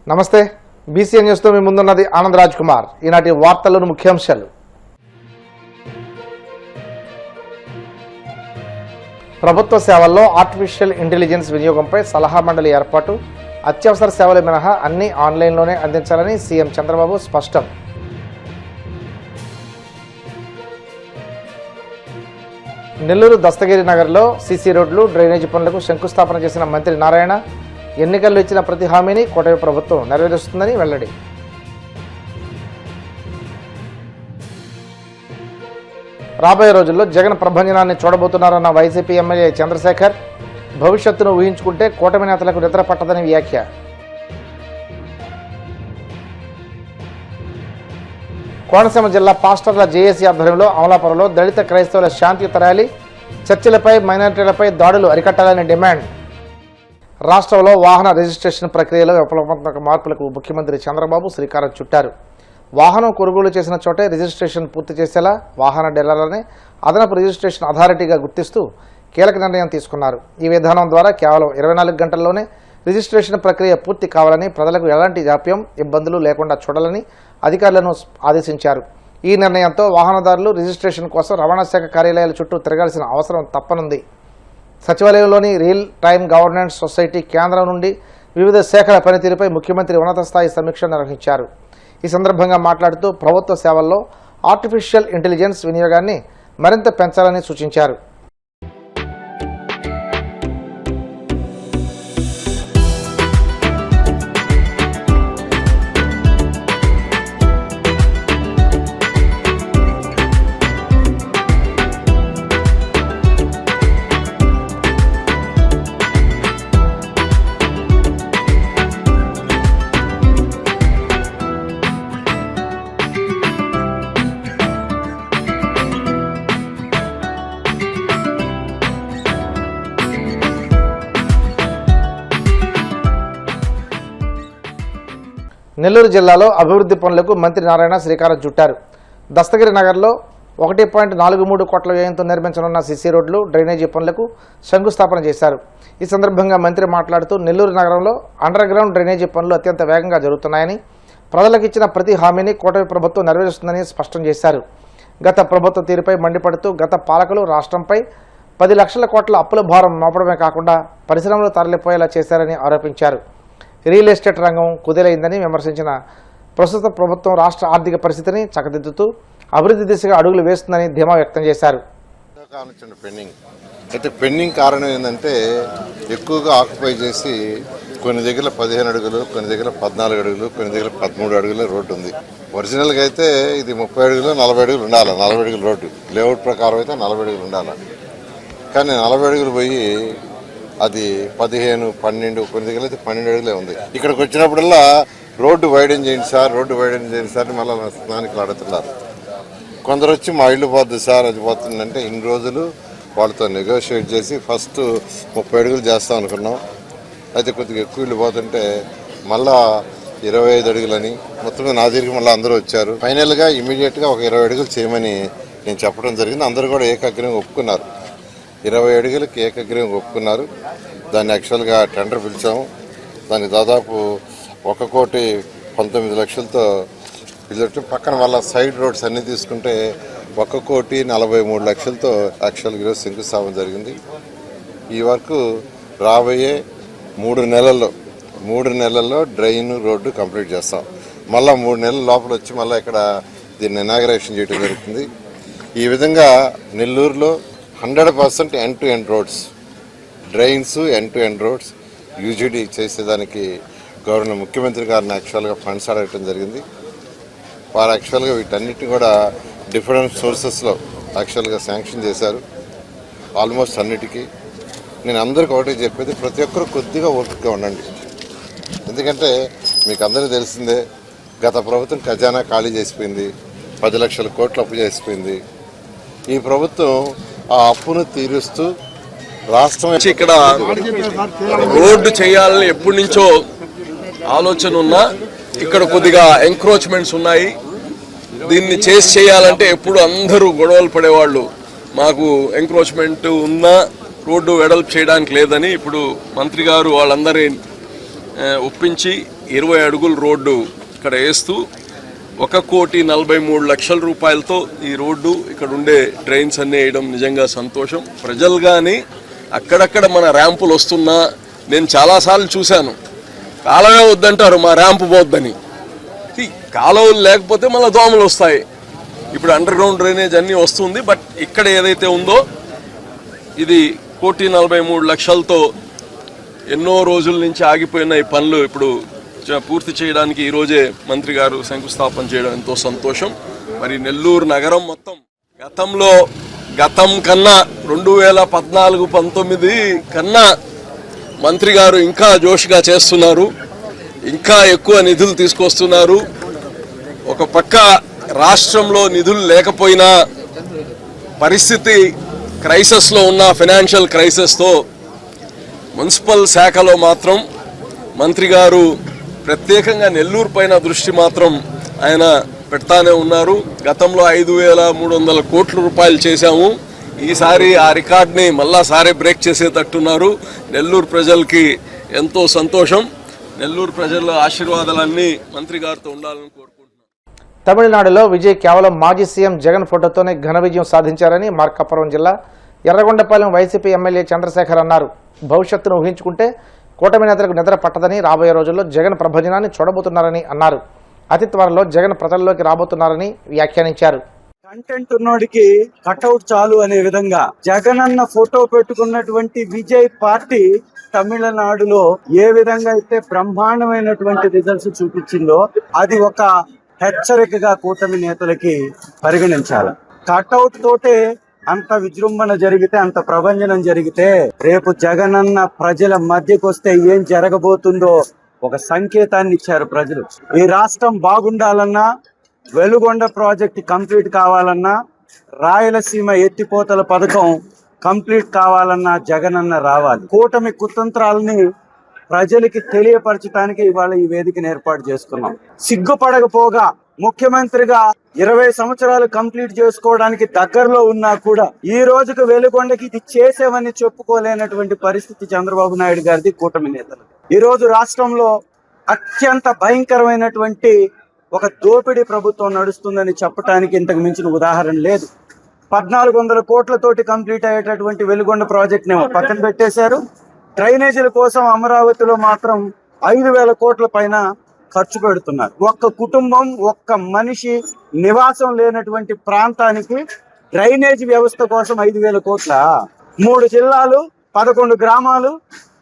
నమస్తే బీసీఎన్ న్యూస్తో మీ ముందున్నది ఆనంద్ రాజ్ కుమార్. ఈనాటి వార్తల్లోని ముఖ్యాంశాలు. ప్రభుత్వ సేవల్లో ఆర్టిఫిషియల్ ఇంటెలిజెన్స్ వినియోగంపై సలహా మండలి ఏర్పాటు, అత్యవసర సేవలు మినహా అన్ని ఆన్లైన్లోనే అందించాలని సీఎం చంద్రబాబు స్పష్టం. నెల్లూరు దస్తగిరి నగర్లో సీసీ రోడ్లు, డ్రైనేజీ పనులకు శంకుస్థాపన చేసిన మంత్రి నారాయణ, ఎన్నికల్లో ఇచ్చిన ప్రతి హామీని కూటమి ప్రభుత్వం నెరవేరుస్తుందని వెల్లడి. రాబోయే రోజుల్లో జగన్ ప్రభంజనాన్ని చూడబోతున్నారన్న వైసీపీ ఎమ్మెల్యే చంద్రశేఖర్, భవిష్యత్తును ఊహించుకుంటే కూటమి నేతలకు నిద్ర పట్టదని వ్యాఖ్య. కోనసీమ జిల్లా పాస్టర్ల జేఏసీ ఆధ్వర్యంలో అమలాపురంలో దళిత క్రైస్తవుల శాంతియుత ర్యాలీ, చర్చిలపై మైనారిటీలపై దాడులు అరికట్టాలని డిమాండ్. రాష్ట్రంలో వాహన రిజిస్ట్రేషన్ ప్రక్రియలో విప్లవాత్మక మార్పులకు ముఖ్యమంత్రి చంద్రబాబు శ్రీకారం చుట్టారు. వాహనం కొనుగోలు చేసిన చోటే రిజిస్ట్రేషన్ పూర్తి చేసేలా వాహన డీలర్లని అదనపు రిజిస్ట్రేషన్ అథారిటీగా గుర్తిస్తూ కీలక నిర్ణయం తీసుకున్నారు. ఈ విధానం ద్వారా కేవలం 24 గంటల్లోనే రిజిస్ట్రేషన్ ప్రక్రియ పూర్తి కావాలని, ప్రజలకు ఎలాంటి జాప్యం, ఇబ్బందులు లేకుండా చూడాలని అధికారులను ఆదేశించారు. ఈ నిర్ణయంతో వాహనదారులు రిజిస్ట్రేషన్ కోసం రవాణా శాఖ కార్యాలయాల చుట్టూ తిరగాల్సిన అవసరం తప్పనుంది. సచివాలయంలోని రియల్ టైమ్ గవర్నెన్స్ సొసైటీ కేంద్రం నుండి వివిధ శాఖల పనితీరుపై ముఖ్యమంత్రి ఉన్నత స్థాయి సమీక్ష నిర్వహించారు. ఈ సందర్భంగా మాట్లాడుతూ ప్రభుత్వ సేవల్లో ఆర్టిఫిషియల్ ఇంటెలిజెన్స్ వినియోగాన్ని మరింత పెంచాలని సూచించారు. నెల్లూరు జిల్లాలో అభివృద్ధి పనులకు మంత్రి నారాయణ శ్రీకారం చుట్టారు. దస్తగిరి నగర్లో 1.43 కోట్ల వ్యయంతో నిర్మించనున్న సీసీ రోడ్లు, డ్రైనేజీ పనులకు శంకుస్థాపన చేశారు. ఈ సందర్భంగా మంత్రి మాట్లాడుతూ నెల్లూరు నగరంలో అండర్ గ్రౌండ్ డ్రైనేజీ పనులు అత్యంత వేగంగా జరుగుతున్నాయని, ప్రజలకు ఇచ్చిన ప్రతి హామీని కూటమి ప్రభుత్వం నెరవేరుస్తుందని స్పష్టం చేశారు. గత ప్రభుత్వ తీరుపై మండిపడుతూ గత పాలకులు రాష్ట్రంపై 10 లక్షల కోట్ల అప్పుల భారం మోపడమే కాకుండా పరిశ్రమలు తరలిపోయేలా చేశారని ఆరోపించారు. రియల్ ఎస్టేట్ రంగం కుదేలైందని విమర్శించిన ప్రస్తుత ప్రభుత్వం రాష్ట్ర ఆర్థిక పరిస్థితిని చక్కదిద్దుతూ అభివృద్ధి దిశగా అడుగులు వేస్తుందని ధీమా వ్యక్తం చేశారు. పెండింగ్ కారణం ఏంటంటే ఎక్కువగా ఆక్యుపై చేసి కొన్ని దగ్గర 15 అడుగులు, కొన్ని దగ్గర 14 అడుగులు, కొన్ని దగ్గర 13 అడుగుల రోడ్డు ఉంది. ఒరిజినల్గా అయితే ఇది 30 అడుగులు, 40 అడుగులు ఉండాలి. 40 అడుగుల రోడ్డు లేఅవుట్ ప్రకారం అయితే 40 అడుగులు ఉండాలి. కానీ 40 అడుగులు పోయి అది 15, 12, కొన్ని దగ్గర అయితే 12 అడుగులే ఉంది. ఇక్కడికి వచ్చినప్పుడల్లా రోడ్డు వైడెన్ చేయండి సార్, రోడ్డు వైడెన్ చేయండి సార్ మళ్ళీ స్నానికులు అడుగుతున్నారు. కొందరు వచ్చి మా ఇల్లు పోద్ది సార్, అది పోతుందంటే ఇన్ని రోజులు వాళ్ళతో నెగోషియేట్ చేసి ఫస్ట్ 30 అడుగులు చేస్తాం అనుకున్నాం. అయితే కొద్దిగా ఎక్కువ ఇల్లు పోతుంటే మళ్ళా 25 అడుగులని మొత్తం నా దగ్గరికి మళ్ళీ అందరూ వచ్చారు. ఫైనల్గా ఇమీడియట్గా ఒక 20 అడుగులు చేయమని నేను చెప్పడం జరిగింది. అందరూ కూడా ఏకాగ్రహంగా ఒప్పుకున్నారు. 20 అడుగులకి ఏకగ్రీవం ఒప్పుకున్నారు. దాన్ని యాక్చువల్గా టెండర్ పిలిచాము. దానికి దాదాపు 1,19,00,000తో పిలిచి పక్కన వాళ్ళ సైడ్ రోడ్స్ అన్నీ తీసుకుంటే 1,43,00,000తో యాక్చువల్గా ఈరోజు శంకుస్థాపన జరిగింది. ఈ వర్క్ రాబోయే 3 నెలల్లో డ్రైన్ రోడ్డు కంప్లీట్ చేస్తాం. మళ్ళీ 3 నెలల లోపల వచ్చి మళ్ళీ ఇక్కడ దీన్ని ఇనాగరేషన్ చేయడం జరుగుతుంది. ఈ విధంగా నెల్లూరులో 100% end to end roads, drains, end to end roads UGD చేసేదానికి గవర్నర్ ముఖ్యమంత్రి గారిని యాక్చువల్గా ఫండ్స్ అడగటం జరిగింది. వారు యాక్చువల్గా వీటన్నిటిని కూడా డిఫరెంట్ సోర్సెస్లో యాక్చువల్గా శాంక్షన్ చేశారు. ఆల్మోస్ట్ అన్నిటికీ నేను అందరికీ ఒకటే చెప్పేది, ప్రతి ఒక్కరు కొద్దిగా ఓపికగా ఉండండి. ఎందుకంటే మీకు అందరికీ తెలిసిందే, గత ప్రభుత్వం ఖజానా ఖాళీ చేసిపోయింది, 10 లక్షల కోట్లు అప్పు చేసిపోయింది. ఈ ప్రభుత్వం ఆ అప్పును తీరుస్తూ రాష్ట్రం ఇక్కడ రోడ్డు చేయాలని ఎప్పటి నుంచో ఆలోచన ఉన్నా ఇక్కడ కొద్దిగా ఎంక్రోచ్మెంట్స్ ఉన్నాయి. దీన్ని చేయాలంటే ఎప్పుడు అందరూ గొడవలు పడేవాళ్ళు. మాకు ఎంక్రోచ్మెంట్ ఉన్నా రోడ్డు వెడల్పు చేయడానికి లేదని ఇప్పుడు మంత్రి గారు వాళ్ళందరినీ ఒప్పించి 20 అడుగుల రోడ్డు ఇక్కడ వేస్తూ 1,43,00,000 రూపాయలతో ఈ రోడ్డు ఇక్కడ ఉండే డ్రైన్స్ అన్నీ వేయడం నిజంగా సంతోషం. ప్రజలు కానీ అక్కడక్కడ మన ర్యాంపులు వస్తున్నా నేను చాలాసార్లు చూశాను, కాలువే వద్దంటారు మా ర్యాంపు పోద్దని. కాలువలు లేకపోతే మళ్ళీ దోమలు వస్తాయి. ఇప్పుడు అండర్ గ్రౌండ్ డ్రైనేజ్ అన్నీ వస్తుంది. బట్ ఇక్కడ ఏదైతే ఉందో ఇది 1,43,00,000తో ఎన్నో రోజుల నుంచి ఆగిపోయిన ఈ పనులు ఇప్పుడు పూర్తి చేయడానికి ఈరోజే మంత్రి గారు శంకుస్థాపన చేయడం ఎంతో సంతోషం. మరి నెల్లూరు నగరం మొత్తం గతం కన్నా 2014-19 కన్నా మంత్రి గారు ఇంకా జోష్గా చేస్తున్నారు, ఇంకా ఎక్కువ నిధులు తీసుకొస్తున్నారు. ఒక పక్క రాష్ట్రంలో నిధులు లేకపోయినా పరిస్థితి క్రైసిస్లో ఉన్న ఫైనాన్షియల్ క్రైసిస్తో మున్సిపల్ శాఖలో మాత్రం మంత్రి గారు ప్రత్యేకంగా నెల్లూరు పైన దృష్టి మాత్రం ఆయన పెడతానే ఉన్నారు. గతంలో 5,300 కోట్ల రూపాయలు చేశాము. ఈసారి ఆ రికార్డ్ని మళ్ళా సారే బ్రేక్ చేసేటట్టున్నారు. నెల్లూరు ప్రజలకి ఎంతో సంతోషం. నెల్లూరు ప్రజల ఆశీర్వాదాలన్నీ మంత్రి గారితో ఉండాలని కోరుకుంటున్నాను. తమిళనాడులో విజయ్ కేవలం మాజీ సీఎం జగన్ ఫోటోతోనే ఘన విజయం సాధించారని మార్కాపురం జిల్లా ఎర్రగొండపాలెం వైసీపీ ఎమ్మెల్యే చంద్రశేఖర్ అన్నారు. భవిష్యత్తును ఊహించుకుంటే కూటమి నేతలకు నిద్ర పట్టదని, రాబోయే రోజుల్లో జగన్ ప్రభజనాన్ని చూడబోతున్నారని అన్నారు. అతి త్వరలో జగన్ ప్రజల్లోకి రాబోతున్నారని వ్యాఖ్యానించారు. కంటెంట్ ఉన్నోడికి కటౌట్ చాలు అనే విధంగా జగనన్న ఫోటో పెట్టుకున్నటువంటి విజయ్ పార్టీ తమిళనాడులో ఏ విధంగా అయితే బ్రహ్మాండమైనటువంటి రిజల్ట్స్ చూపించిందో అది ఒక హెచ్చరికగా కూటమి నేతలకి పరిగణించాలి. కటౌట్ తోటే అంత విజృంభణ జరిగితే, అంత ప్రభంజనం జరిగితే రేపు జగనన్న ప్రజల మధ్యకు వస్తే ఏం జరగబోతుందో ఒక సంకేతాన్ని ఇచ్చారు ప్రజలు. ఈ రాష్ట్రం బాగుండాలన్నా, వెలుగొండ ప్రాజెక్ట్ కంప్లీట్ కావాలన్నా, రాయలసీమ ఎత్తిపోతల పథకం కంప్లీట్ కావాలన్నా జగనన్న రావాలి. కూటమి కుతంత్రాలని ప్రజలకి తెలియపరచడానికి ఇవాళ ఈ వేదికను ఏర్పాటు చేసుకున్నాం. సిగ్గుపడకపోగా ముఖ్యమంత్రిగా 20 సంవత్సరాలు కంప్లీట్ చేసుకోవడానికి దగ్గరలో ఉన్నా కూడా ఈ రోజుకు వెలుగొండకి ఇది చేసేవని చెప్పుకోలేనటువంటి పరిస్థితి చంద్రబాబు నాయుడు గారిది, కూటమి నేతలు. ఈ రోజు రాష్ట్రంలో అత్యంత భయంకరమైనటువంటి ఒక దోపిడీ ప్రభుత్వం నడుస్తుందని చెప్పడానికి ఇంతకు మించిన ఉదాహరణ లేదు. 1,400 కోట్లతోటి కంప్లీట్ అయ్యేటటువంటి వెలుగొండ ప్రాజెక్ట్ ని పక్కన పెట్టేశారు. డ్రైనేజీల కోసం అమరావతిలో మాత్రం 5,000 కోట్ల పైన ఖర్చు పెడుతున్నారు. ఒక్క కుటుంబం, ఒక్క మనిషి నివాసం లేనటువంటి ప్రాంతానికి డ్రైనేజీ వ్యవస్థ కోసం 5,000 కోట్ల. 3 జిల్లాలు, 11 గ్రామాలు,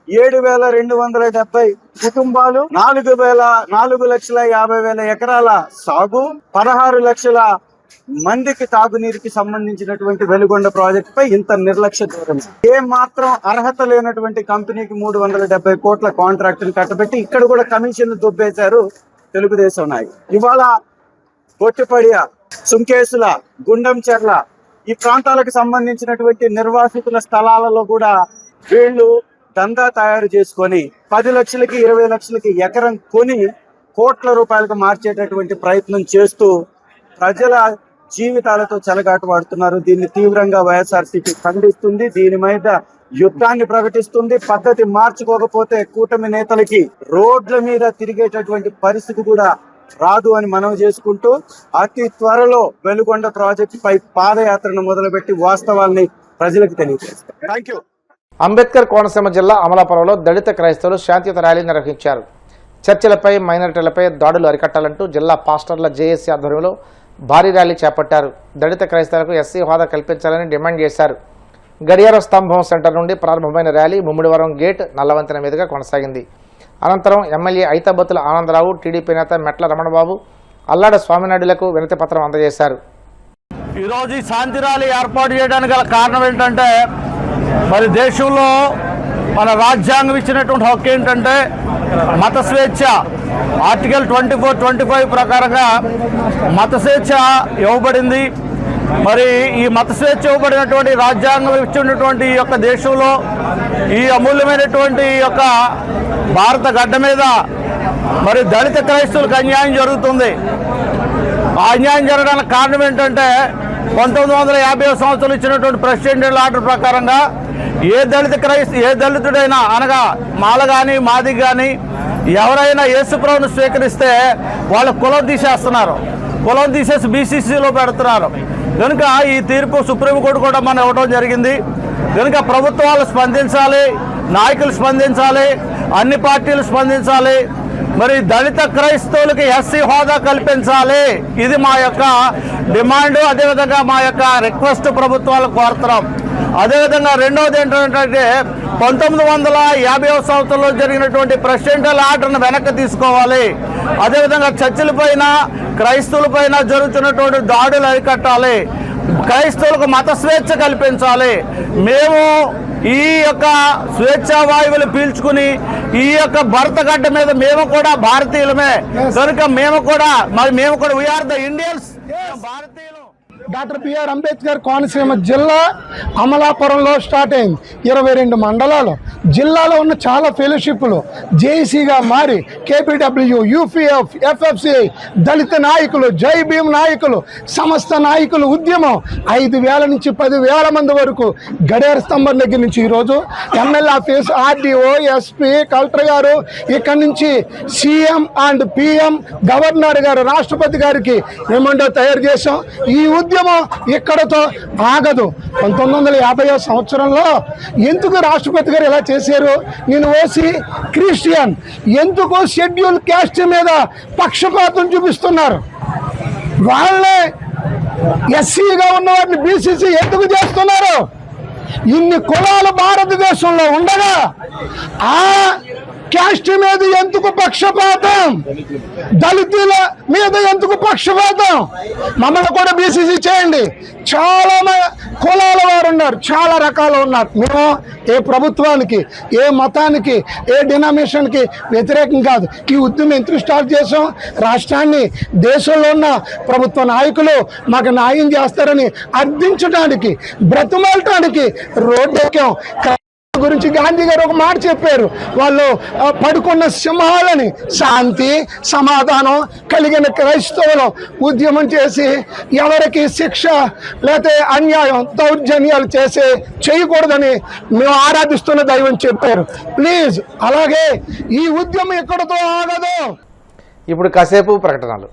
7,270 కుటుంబాలు, 4,50,000 ఎకరాల సాగు, 16 లక్షల మందికి తాగునీరుకి సంబంధించినటువంటి వెలుగొండ ప్రాజెక్ట్ పై ఇంత నిర్లక్ష్య ధోరణి. ఏ మాత్రం అర్హత లేనటువంటి కంపెనీకి 370 కోట్ల కాంట్రాక్ట్ ని కట్టబెట్టి ఇక్కడ కూడా కమిషన్లు దుబ్బేశారు తెలుగుదేశం నాయకులు. ఇవాళ కొట్టిపడియ, సుంకేసుల, గుండంచెర్ల ఈ ప్రాంతాలకు సంబంధించినటువంటి నిర్వాసితుల స్థలాలలో కూడా వీళ్ళు దందా తయారు చేసుకొని 10 లక్షలకి 20 లక్షలకి ఎకరం కొని కోట్ల రూపాయలకు మార్చేటటువంటి ప్రయత్నం చేస్తూ ప్రజల జీవితాలతో చెలగాటు వాడుతున్నారు. దీన్ని తీవ్రంగా వైఎస్ఆర్సీపీ ఖండిస్తుంది. దీని మీద యుద్ధాన్ని ప్రకటిస్తుంది. పద్ధతి మార్చుకోకపోతే కూటమి నేతలకి రోడ్ల మీద తిరిగేటటువంటి పరిస్థితి కూడా రాదు అని మనవి చేసుకుంటూ అతి త్వరలో వెలుగొండ ప్రాజెక్టు పై పాదయాత్రను మొదలుపెట్టి వాస్తవాల్ని ప్రజలకు తెలియజేస్తారు. Thank you. అంబేద్కర్ కోనసీమ జిల్లా అమలాపురంలో దళిత క్రైస్తవులు శాంతియుత ర్యాలీ నిర్వహించారు. చర్చిలపై, మైనారిటీలపై దాడులు అరికట్టాలంటూ జిల్లా పాస్టర్ల జేఏసీ ఆధ్వర్యంలో భారీ ర్యాలీ చేపట్టారు. దళిత క్రైస్తవులకు ఎస్సీ హోదా కల్పించాలని డిమాండ్ చేశారు. గడియార స్తంభం సెంటర్ నుండి ప్రారంభమైన ర్యాలీ ముమ్మిడివరం గేట్, నల్లవంతెన మీదుగా కొనసాగింది. అనంతరం ఎమ్మెల్యే ఐతాబత్తుల ఆనందరావు, టీడీపీ నేత మెట్ల రమణబాబు, అల్లాడ స్వామినాయుడులకు వినతి పత్రం అందజేశారు. ఈరోజు ఈ శాంతి ర్యాలీ ఏర్పాటు చేయడానికి గల కారణం ఏంటంటే, మరి దేశంలో మన రాజ్యాంగం ఇచ్చినటువంటి హక్కు ఏంటంటే మత స్వేచ్ఛ. ఆర్టికల్ 24-25 ప్రకారంగా మత స్వేచ్ఛ ఇవ్వబడింది. మరి ఈ మత స్వేచ్ఛ ఇవ్వబడినటువంటి రాజ్యాంగం ఇచ్చినటువంటి ఈ యొక్క దేశంలో ఈ అమూల్యమైనటువంటి ఈ యొక్క భారత గడ్డ మీద మరి దళిత క్రైస్తవులకు అన్యాయం జరుగుతుంది. ఆ అన్యాయం జరగడానికి కారణం ఏంటంటే 1950 సంవత్సరాలు ఇచ్చినటువంటి ప్రెసిడెంషియల్ ఆర్డర్ ప్రకారంగా ఏ దళితుడైనా అనగా మాల కానీ, మాది కానీ, ఎవరైనా యేసుప్రభుని స్వీకరిస్తే వాళ్ళు కులం తీసేస్తున్నారు, కులం తీసేసి బీసీసీలో పెడుతున్నారు. కనుక ఈ తీర్పు సుప్రీంకోర్టు కూడా మనం ఇవ్వడం జరిగింది. కనుక ప్రభుత్వాలు స్పందించాలి, నాయకులు స్పందించాలి, అన్ని పార్టీలు స్పందించాలి. మరి దళిత క్రైస్తవులకి ఎస్సీ హోదా కల్పించాలి, ఇది మా యొక్క డిమాండ్. అదేవిధంగా మా యొక్క రిక్వెస్ట్ ప్రభుత్వాలకు కోరుతున్నాం. అదేవిధంగా రెండవది ఏంటంటే 1950వ సంవత్సరంలో జరిగినటువంటి ప్రెసిడెంషియల్ ఆర్డర్ను వెనక్కి తీసుకోవాలి. అదేవిధంగా చర్చిలపైన క్రైస్తవులపైన జరుగుతున్నటువంటి దాడులు అరికట్టాలి, క్రైస్తవులకు మత స్వేచ్ఛ కల్పించాలి. మేము ఈ యొక్క స్వేచ్ఛా వాయువులు పీల్చుకుని ఈ యొక్క భరతగడ్డ మీద మేము కూడా భారతీయులమే. కనుక మేము కూడా వీఆర్ ద ఇండియన్స్, భారతీయులు. డాక్టర్ బిఆర్ అంబేద్కర్ కోనసీమ జిల్లా అమలాపురంలో స్టార్ట్ అయింది. 22 మండలాలు, జిల్లాలో ఉన్న చాలా ఫెలోషిప్లు జేఏసీగా మారి కేపీడబ్ల్యూ, యూపీఎఫ్, ఎఫ్ఎఫ్సిఐ, దళిత నాయకులు, జై భీమ్ నాయకులు, సమస్త నాయకులు ఉద్యమం 5,000 నుంచి 10,000 మంది వరకు గడియార స్తంభం దగ్గర నుంచి ఈరోజు MLA office, RDO, SP, collector గారు, ఇక్కడి నుంచి సీఎం అండ్ పిఎం, గవర్నర్ గారు, రాష్ట్రపతి గారికి మెమోండో తయారు చేశాం. ఈ ఉద్యమం ఇక్కడతో ఆగదు. 1950వ సంవత్సరంలో ఎందుకు రాష్ట్రపతి గారు ఇలా చేశారు? నేను ఓసీ క్రిస్టియన్, ఎందుకు షెడ్యూల్ క్యాస్ట్ మీద పక్షపాతం చూపిస్తున్నారు? వాళ్ళే ఎస్సీగా ఉన్న వారిని బీసీసీ ఎందుకు చేస్తున్నారు? ఇన్ని కులాలు భారతదేశంలో ఉండగా ఆ క్యాస్ట్ మీద ఎందుకు పక్షపాతం? దళితుల మీద ఎందుకు పక్షపాతం? మమ్మల్ని కూడా బీసీసీ చేయండి. చాలా కులాల వారు ఉన్నారు, చాలా రకాలు ఉన్నారు. మేము ఏ ప్రభుత్వానికి, ఏ మతానికి, ఏ డినామినేషన్కి వ్యతిరేకం కాదు. ఈ ఉద్యమం ఎందుకు స్టార్ట్ చేసాం? రాష్ట్రాన్ని, దేశంలో ఉన్న ప్రభుత్వ నాయకులు మాకు న్యాయం చేస్తారని అర్థించడానికి, బ్రతిమాలటానికి రోడ్డు ఎక్కాం. గురించి గాంధీ గారు ఒక మాట చెప్పారు, వాళ్ళు పడుకున్న సింహాలని శాంతి సమాధానం కలిగిన క్రైస్తవులు ఉద్యమం చేసి ఎవరికి శిక్ష లేకపోతే అన్యాయం దౌర్జన్యాలు చేయకూడదని మేము ఆరాధిస్తున్న దైవం చెప్పారు. ప్లీజ్, అలాగే ఈ ఉద్యమం ఎక్కడితో ఆగదు. ఇప్పుడు కాసేపు ప్రకటనలు.